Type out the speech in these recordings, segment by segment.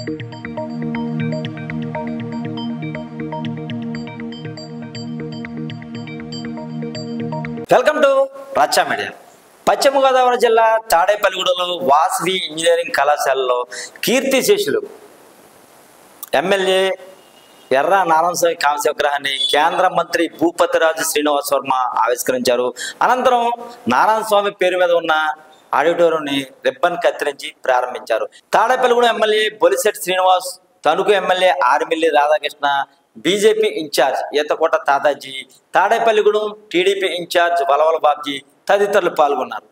Welcome to రచ్చ media. పశ్చిమ గోదావరి జిల్లా తాడేపల్లిగూడలో వాసవి ఇంజనీరింగ్ కళాశాలలో కీర్తిశేషులు ఎమ్మెల్యే ఎర్ర నారాయణస్వామి కాంస్య విగ్రహాన్ని కేంద్ర మంత్రి భూపతిరాజు శ్రీనివాస్ వర్మ ఆవిష్కరించారు. అనంతరం నారాయణస్వామి పేరు మీద ఉన్న ఆడిటోరియంని రిబ్బన్ కత్తిరించి ప్రారంభించారు. Tadepalligudem MLA Bolisetti Srinivas, Tanuku MLA Armilli Radhakrishna, BJP incharge Eethakota Tataji, Tadepalligudem TDP incharge Valavala Babji తదితరులు పాల్గొన్నారు.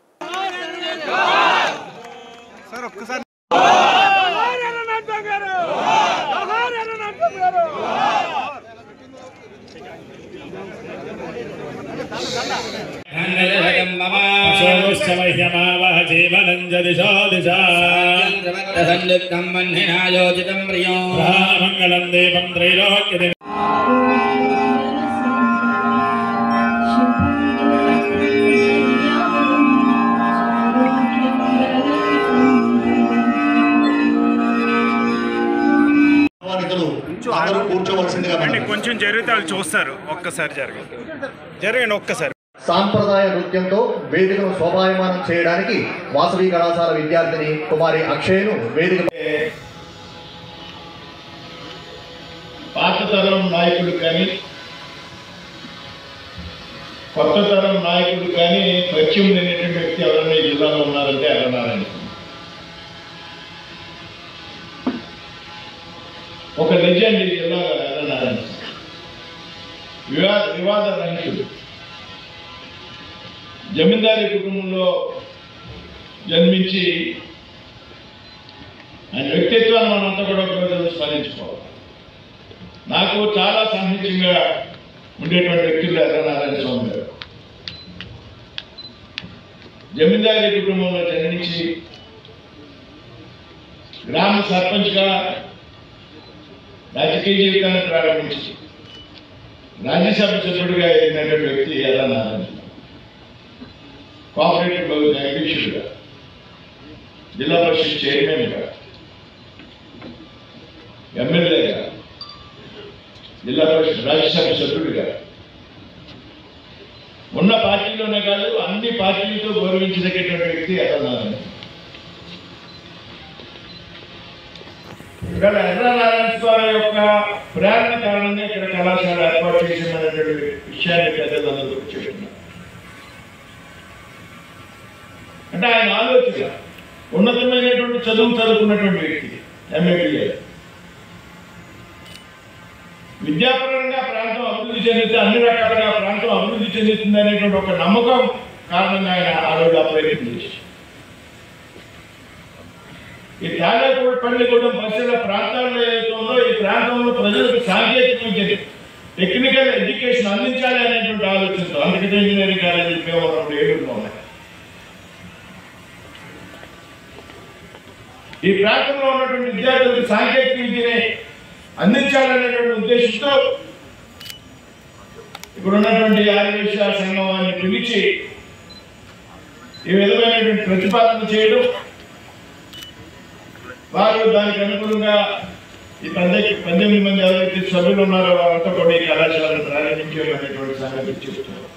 కొంచెం జరిగితే వాళ్ళు చూస్తారు. ఒక్కసారి జరగండి ఒక్కసారి. సాంప్రదాయ నృత్యంతో వేదికను శోభాయమానం చేయడానికి వాసవి కళాశాల విద్యార్థిని కుమారి అక్షయ్ను వేదిక పాత తరం నాయకుడు కానీ కొత్త తరం నాయకుడు కానీ పరిచయం లేనటువంటి వ్యక్తి ఎవరైనా ఈ జిల్లాలో ఉన్నారంటే అన్నారండి. ఒక లెజెండ్ ఈ జిల్లాలో అన్నారండి. వివాద రహితుడు, జమీందారీ కుటుంబంలో జన్మించి ఆయన వ్యక్తిత్వాన్ని మనంతా కూడా ఒకరోజు స్మరించుకోవాలి. నాకు చాలా సాహిత్యంగా ఉండేటువంటి వ్యక్తులు ఎర్ర నారాయణ స్వామి గారు. జమీందారీ కుటుంబంలో జన్మించి గ్రామ సర్పంచ్గా రాజకీయ జీవితాన్ని ప్రారంభించి రాజ్యసభ సభ్యుడిగా ఎదిగినటువంటి వ్యక్తి ఎర్ర నారాయణ. కోఆపరేటివ్ బ్యాంక్ అధ్యక్షుడిగా, జిల్లా పరిషత్ చైర్మన్గా, ఎమ్మెల్యేగా, జిల్లా పరిషత్ రాజ్యసభ సభ్యుడిగా ఉన్న పార్టీలోనే కాదు అన్ని పార్టీలతో గౌరవించదగ్గటువంటి వ్యక్తి ఎర్రనారాయణ. ఇక్కడ ఎర్రనారాయణ స్వామి యొక్క ప్రేరణ కారణంగా ఇక్కడ కళాశాల ఏర్పాటు చేసినటువంటి విషయాన్ని పెద్దలందరూ చెప్తున్నారు. అంటే ఆయన ఆలోచన ఉన్నతమైనటువంటి చదువు చదువుకున్నటువంటి వ్యక్తి, ఎంఏబిఏ. విద్యాపరంగా ప్రాంతం అభివృద్ధి చెందితే అన్ని రకాలుగా ప్రాంతం అభివృద్ధి చెందుతుంది అనేటువంటి ఒక నమ్మకం కారణంగా ఆయన ఆ రోజు ఆ ప్రయత్నం చేశారు. ఈ తాడేపల్లిగూడెం పరిసర ప్రాంతాల్లో ఏదైతే ఉందో ఈ ప్రాంతంలో ప్రజలకు సాంకేతిక టెక్నికల్ ఎడ్యుకేషన్ అందించాలి అనేటువంటి ఆలోచనతో అందుకే ఇంజనీరింగ్ కాలేజీలు కేవలం 7 ఉన్నాయి. ఈ ప్రాంతంలో ఉన్నటువంటి విద్యార్థులకు సాంకేతిక విద్యని అందించాలనేటువంటి ఉద్దేశంతో ఇప్పుడు ఉన్నటువంటి ఆర్యవేశ్య సంఘాన్ని పిలిచి ఈ విధమైనటువంటి ప్రతిపాదన చేయడం, వారు దానికి అనుగుణంగా ఈ 18 మంది ఎవరైతే సభ్యులు ఉన్నారో వారంతా కూడా ఈ కళాశాలను ప్రారంభించేటువంటి సంగతి చెప్తున్నారు.